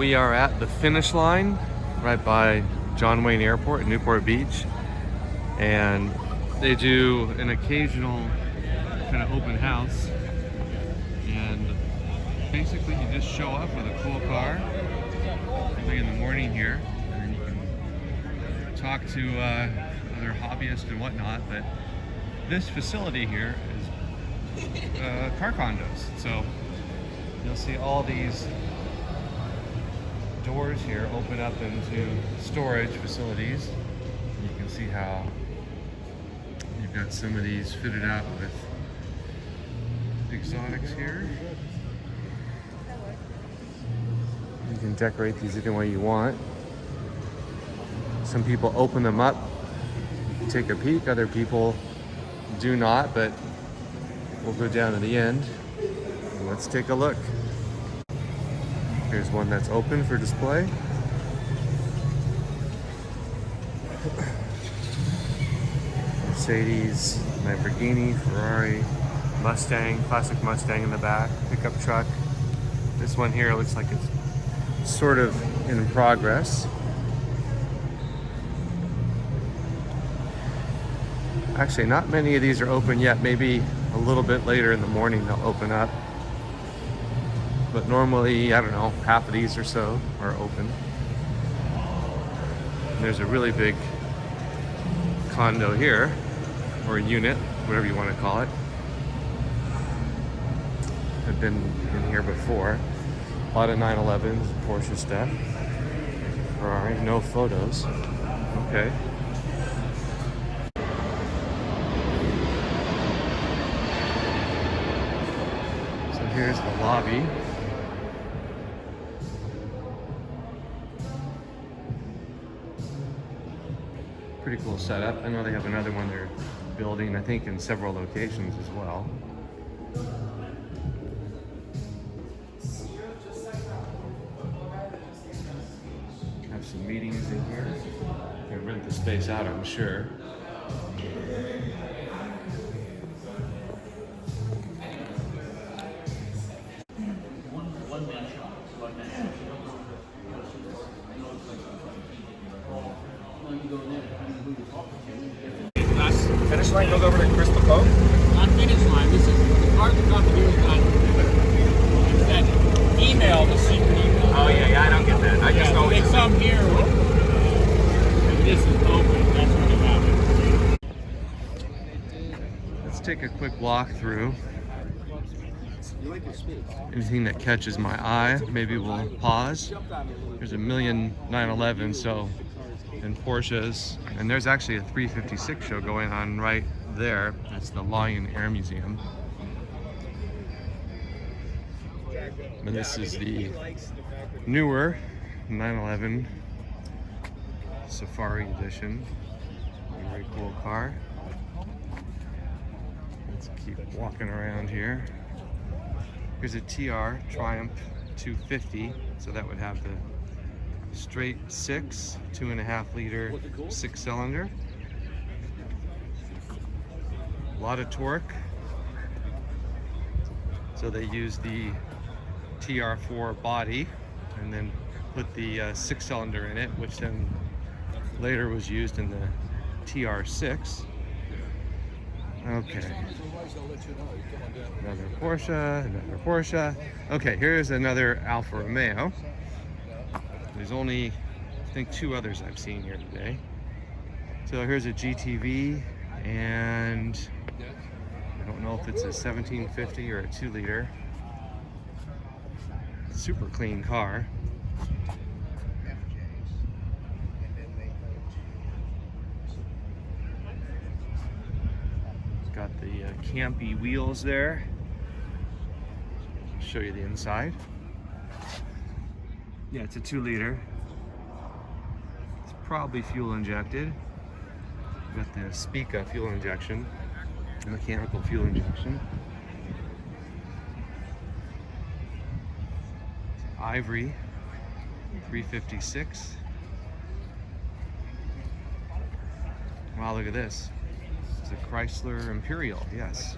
We are at the Finish Line right by John Wayne Airport in Newport Beach, and they do an occasional kind of open house, and basically you just show up with a cool car early in the morning here, and you can talk to other hobbyists and whatnot. But this facility here is car condos, so you'll see all these doors here open up into storage facilities. You can see how you've got some of these fitted out with exotics here. You can decorate these any way you want. Some people open them up, you can take a peek. Other people do not, but we'll go down to the end and let's take a look. Here's one that's open for display. Mercedes, Lamborghini, Ferrari, Mustang, classic Mustang in the back, pickup truck. This one here looks like it's sort of in progress. Actually, not many of these are open yet. Maybe a little bit later in the morning they'll open up. But normally, I don't know, half of these or so are open. And there's a really big condo here, or a unit, whatever you want to call it. I've been in here before. A lot of 911s, Porsche stuff. Ferrari, no photos. Okay. So here's the lobby. Pretty cool setup. I know they have another one they're building, I think in several locations as well. Have some meetings in here. They rent the space out, I'm sure. Finish Line goes over to Crystal Cove? Not Finish Line. This is the part of the company is that email, the secret email. Oh yeah, I don't get that. I just know they come here and this is open. That's what it happens. Let's take a quick walk through. Anything that catches my eye, maybe we'll pause. There's a million 911s, so and Porsches, and there's actually a 356 show going on right there. It's the Lion Air Museum. And this is the newer 911 Safari Edition. Very cool car. Let's keep walking around here. Here's a TR Triumph 250, so that would have the straight 6, 2.5 liter, 6-cylinder. A lot of torque. So they use the TR4 body and then put the 6-cylinder in it, which then later was used in the TR6. Okay. Another Porsche, another Porsche. Okay, here's another Alfa Romeo. There's only, I think, 2 others I've seen here today. So here's a GTV, and I don't know if it's a 1750 or a 2-liter. Super clean car. It's got the campy wheels there. I'll show you the inside. Yeah, it's a 2-liter. It's probably fuel injected. Got the Spica fuel injection, mechanical fuel injection. Ivory 356. Wow, look at this. It's a Chrysler Imperial, yes.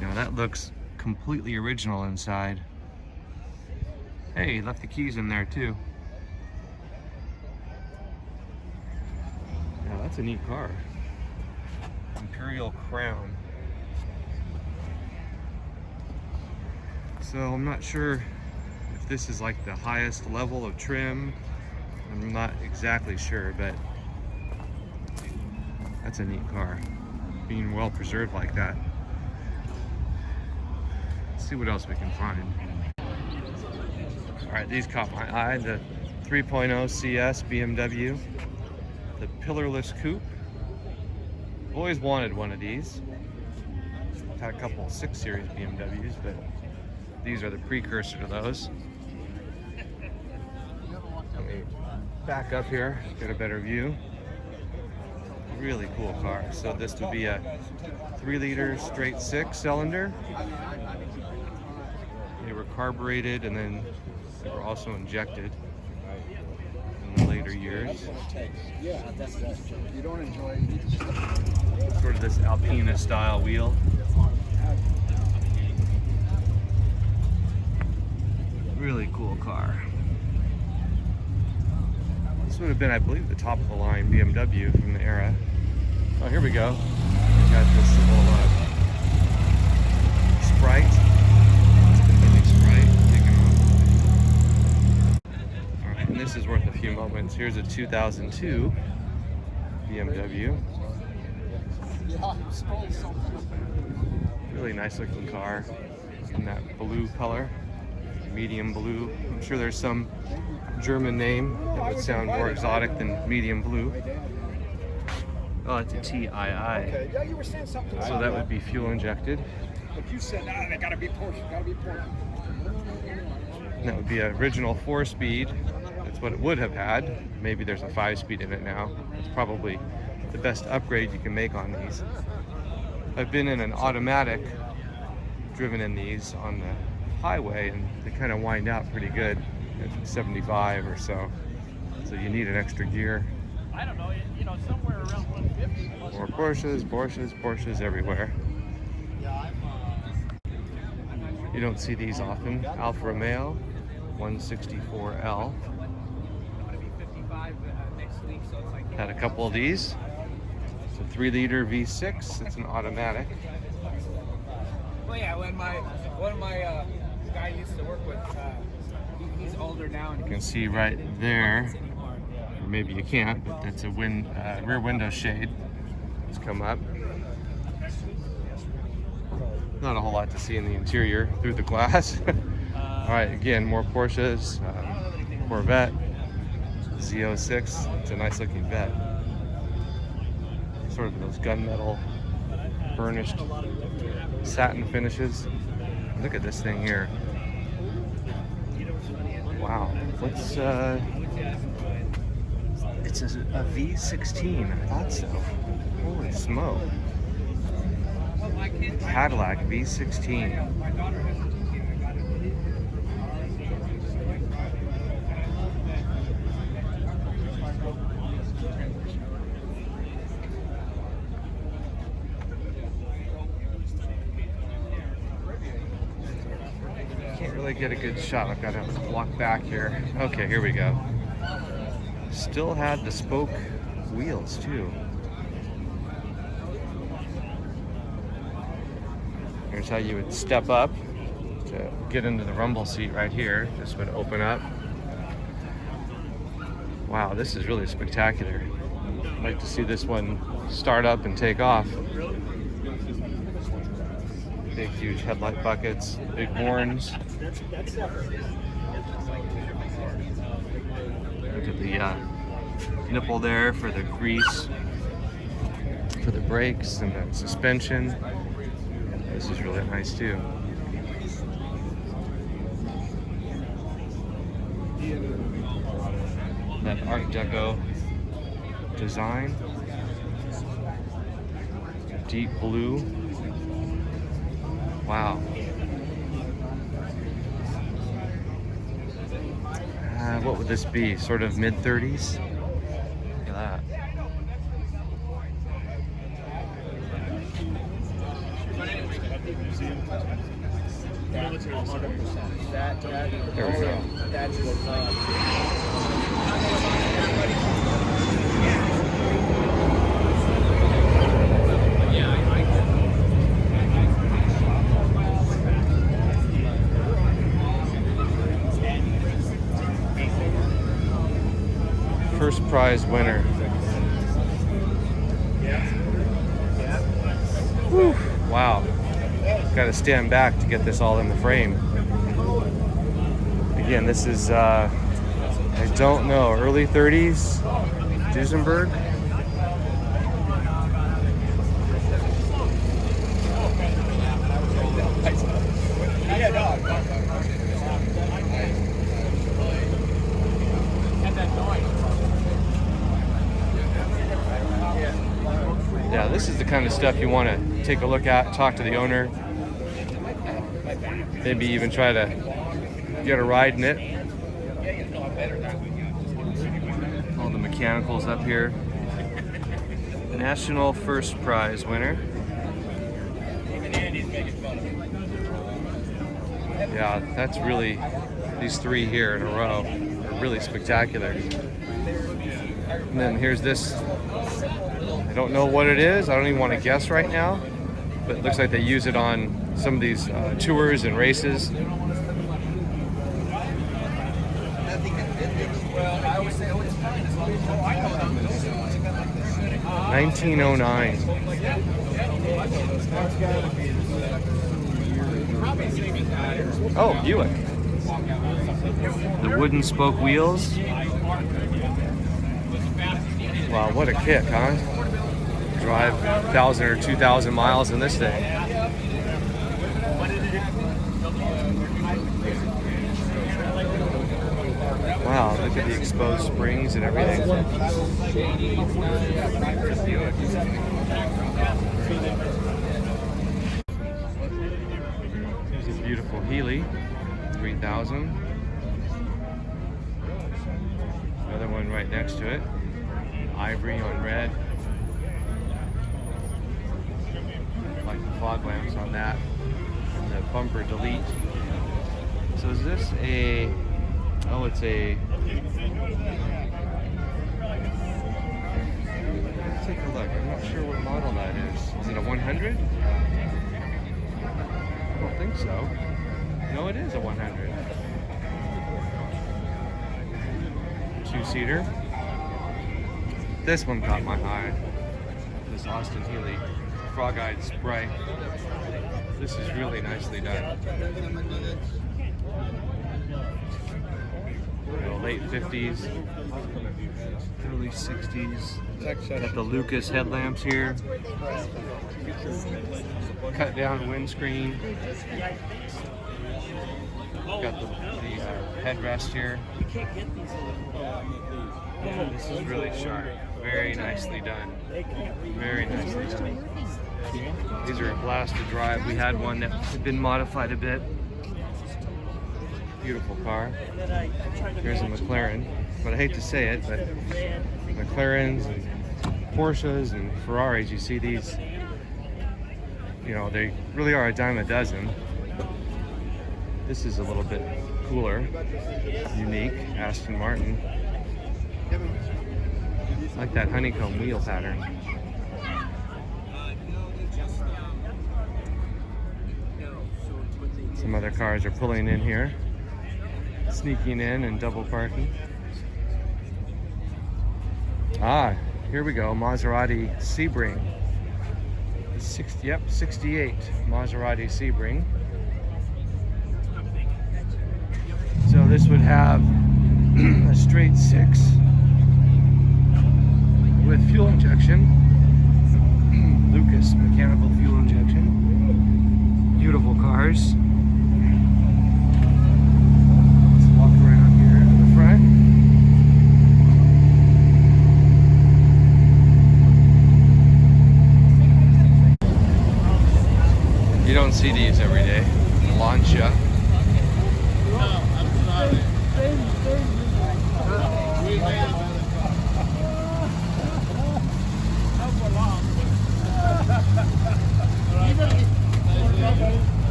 Now that looks completely original inside. Hey, he left the keys in there too. Yeah, that's a neat car. Imperial Crown. So I'm not sure if this is like the highest level of trim. I'm not exactly sure, but that's a neat car. Being well preserved like that. Let's see what else we can find. All right, these caught my eye. The 3.0 CS BMW. The pillarless coupe. I've always wanted one of these. I've had a couple 6 Series BMWs, but these are the precursor to those. Let me back up here, get a better view. Really cool car. So this would be a 3-liter straight 6-cylinder. They were carbureted and then they were also injected in the later years. Sort of this Alpina style wheel. Really cool car. This would have been, I believe, the top of the line BMW from the era. Oh, here we go. We got this little Sprite. It's the mini Sprite. All right, and this is worth a few moments. Here's a 2002 BMW. Really nice looking car in that blue color. Medium blue. I'm sure there's some German name that would sound more exotic than medium blue. Oh, it's a TII. So that would be fuel injected. But you said, they gotta be Porsche, gotta be Porsche. And that would be an original 4-speed. That's what it would have had. Maybe there's a 5-speed in it now. It's probably the best upgrade you can make on these. I've been in an automatic, driven in these on the highway, and they kind of wind out pretty good at 75 or so. So you need an extra gear. I don't know, somewhere around 150. More Porsches everywhere. You don't see these often. Alfa Romeo 164L. Had a couple of these. It's a 3-liter V6. It's an automatic. Well, yeah, one of my guy I used to work with, he's older now. And You can see right there, or maybe you can't, but that's a rear window shade. It's come up. Not a whole lot to see in the interior through the glass. All right, again, more Porsches, Corvette, Z06. It's a nice looking vet. Sort of those gunmetal burnished satin finishes. Look at this thing here. Wow. What's it's a V16. I thought so. Holy smoke. Cadillac V16. Can't really get a good shot. I've got to walk back here. Okay, here we go. Still had the spoke wheels too. Here's how you would step up to get into the rumble seat right here. This would open up. Wow, this is really spectacular. I'd like to see this one start up and take off. Big, huge headlight buckets, big horns. Look at the nipple there for the grease, for the brakes and the suspension. This is really nice too. That Art Deco design. Deep blue. Wow. What would this be? Sort of mid-30s? Look at that. That 100%. That There we go. That's First prize winner. Whew, wow. Got to stand back to get this all in the frame. Again, this is, I don't know, early 30s, Duesenberg. Yeah, this is the kind of stuff you want to take a look at, talk to the owner, maybe even try to get a ride in it. All the mechanicals up here. National first prize winner. Yeah, that's really, these three here in a row are really spectacular. And then here's this. I don't know what it is. I don't even want to guess right now, but it looks like they use it on some of these tours and races. 1909. Oh, Buick. The wooden spoke wheels. Wow, what a kick, huh? Drive 1,000 or 2,000 miles in this thing. Wow, look at the exposed springs and everything. Here's a beautiful Healy, 3,000. Another one right next to it. Ivory on red. Like the fog lamps on that. And the bumper delete. So is this a... Oh, it's a... Let's take a look. I'm not sure what model that is. Is it a 100? I don't think so. No, it is a 100. Two-seater. This one caught my eye. This Austin Healy frog-eyed Sprite. This is really nicely done. Late 50s, early 60s. Got the Lucas headlamps here. Cut down windscreen. Got the headrest here. Yeah, this is really sharp. Very nicely done. Very nicely done. These are a blast to drive. We had one that had been modified a bit. Beautiful car. Here's a McLaren, but I hate to say it, but McLarens and Porsches and Ferraris, you see these, you know, they really are a dime a dozen. This is a little bit cooler, unique, Aston Martin. I like that honeycomb wheel pattern. Some other cars are pulling in here. Sneaking in and double parking. Ah, here we go. Maserati Sebring. 68 Maserati Sebring. So this would have a straight 6 with fuel injection. Lucas mechanical fuel injection. Beautiful cars. You don't see these every day. Lancia. No, I'm sorry.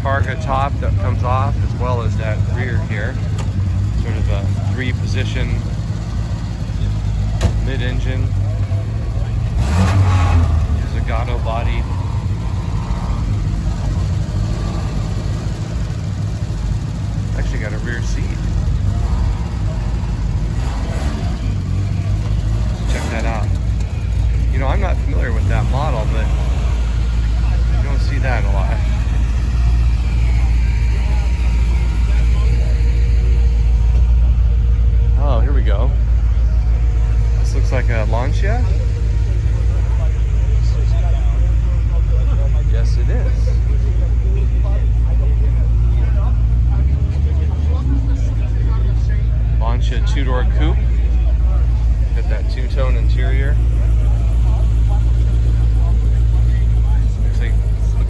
targa top that comes off, as well as that rear here. Sort of a 3-position mid-engine Zagato body. Actually got a rear seat. Check that out. You know, I'm not familiar with that model, but you don't see that a lot. Oh, here we go. This looks like a Lancia. Yes, it is. Lancia 2-door coupe. Got that 2-tone interior. Looks like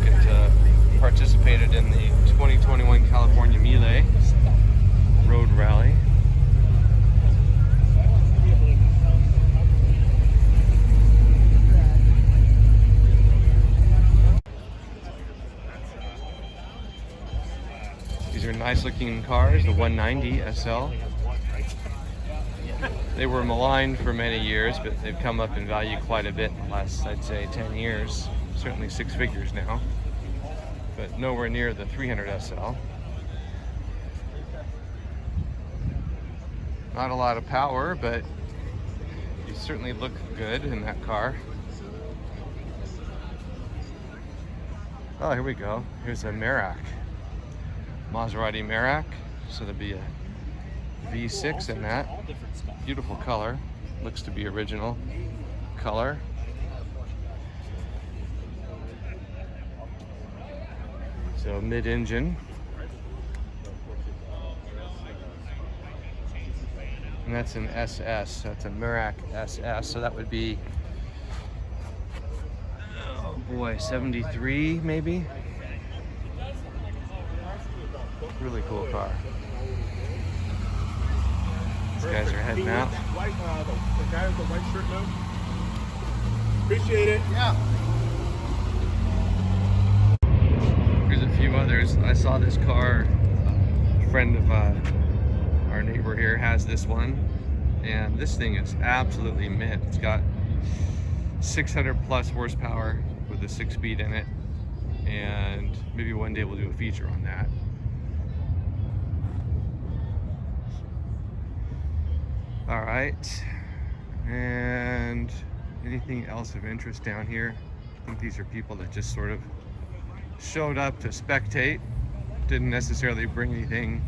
it participated in the 2021 California Melee Road Rally. These are nice looking cars, the 190 SL. They were maligned for many years, but they've come up in value quite a bit in the last, I'd say, 10 years. Certainly 6 figures now, but nowhere near the 300 SL. Not a lot of power, but you certainly look good in that car. Oh, here we go. Here's a Merak. Maserati Merak. So there'll be a V6 in that. Beautiful color. Looks to be original color. So mid-engine. And that's an SS. That's a Merak SS. So that would be, oh boy, 73 maybe? Really cool car. These guys are heading out. The guy with the white shirt now. Appreciate it. Yeah. Here's a few others. I saw this car. A friend of our neighbor here has this one, and this thing is absolutely mint. It's got 600 plus horsepower with a 6-speed in it, and maybe one day we'll do a feature on that. All right, and anything else of interest down here? I think these are people that just sort of showed up to spectate, didn't necessarily bring anything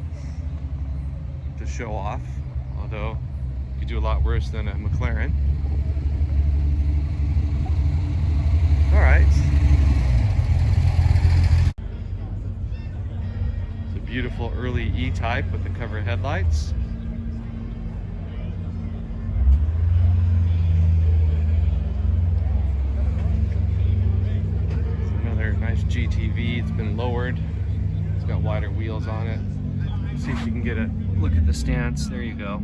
to show off, although you could do a lot worse than a McLaren. All right. It's a beautiful early E-Type with the cover headlights. Nice GTV. It's been lowered. It's got wider wheels on it. Let's see if you can get a look at the stance. There you go.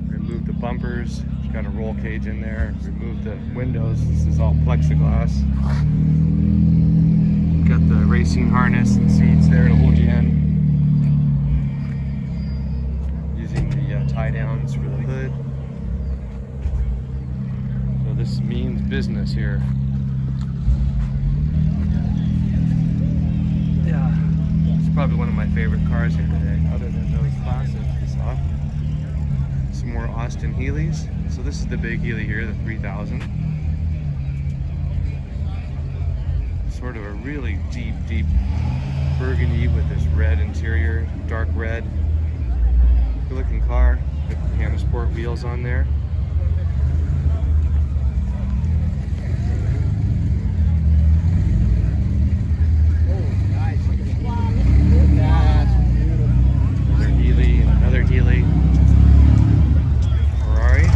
Remove the bumpers. It's got a roll cage in there. Remove the windows. This is all plexiglass. Got the racing harness and seats there to hold you in. Using the tie downs for the hood. So this means business here. Probably one of my favorite cars here today, other than those classics we saw. Some more Austin Healey's. So this is the big Healey here, the 3000. Sort of a really deep burgundy with this red interior, dark red. Good looking car. Got the Hannah Sport wheels on there. Healey, Ferrari,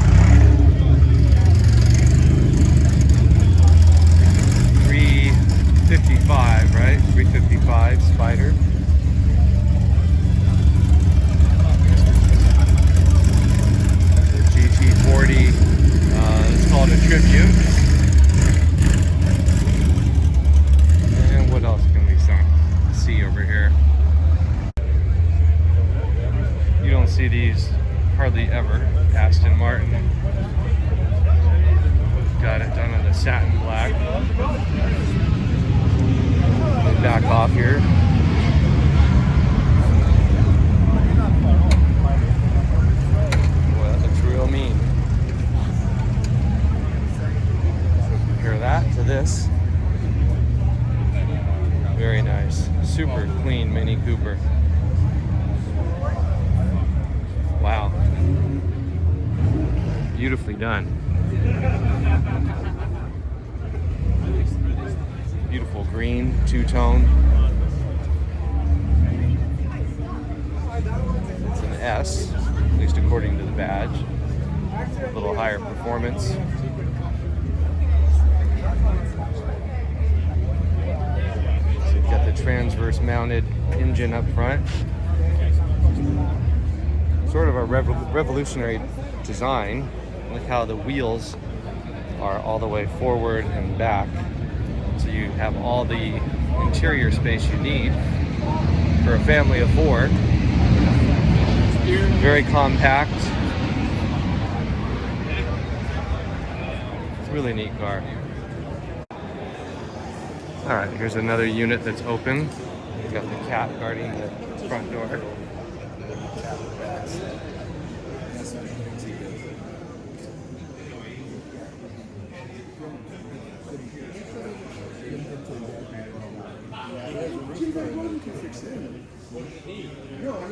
355, right? 355 Spider. The GT40, it's called a Tribute. And what else can we see Aston Martin. Got it done on the satin black. Then back off here. Boy, that looks real mean. So compare that to this. Very nice. Super clean Mini Cooper. Wow. Beautifully done. Beautiful green, two-tone. It's an S, at least according to the badge. A little higher performance. So you've got the transverse mounted engine up front. Sort of a revolutionary design. Look how the wheels are all the way forward and back. So you have all the interior space you need for a family of 4. Very compact. It's a really neat car. All right, here's another unit that's open. You've got the cat guarding the front door.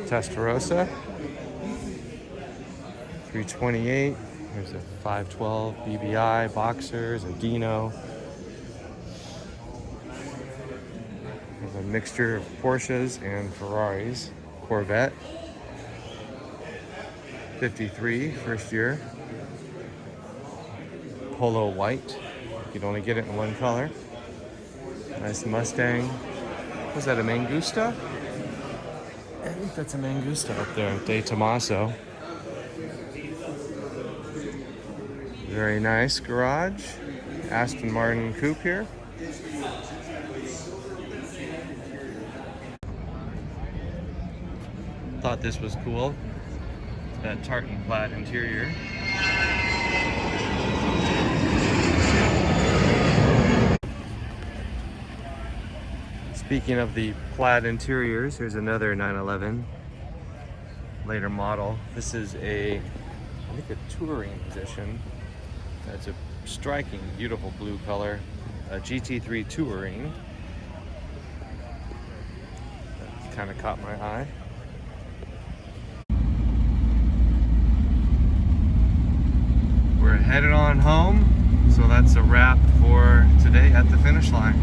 Testarossa, 328. There's a 512 BBI, Boxers, a Dino. There's a mixture of Porsches and Ferraris. Corvette, 53, first year. Polo white. You could only get it in one color. Nice Mustang. Was that a Mangusta? I think that's a Mangusta up there, De Tomaso. Very nice garage. Aston Martin coupe here. Thought this was cool. That tartan plaid interior. Speaking of the plaid interiors, here's another 911 later model. This is I think a touring edition. It's a striking, beautiful blue color. A GT3 touring. That kind of caught my eye. We're headed on home, so that's a wrap for today at the Finish Line.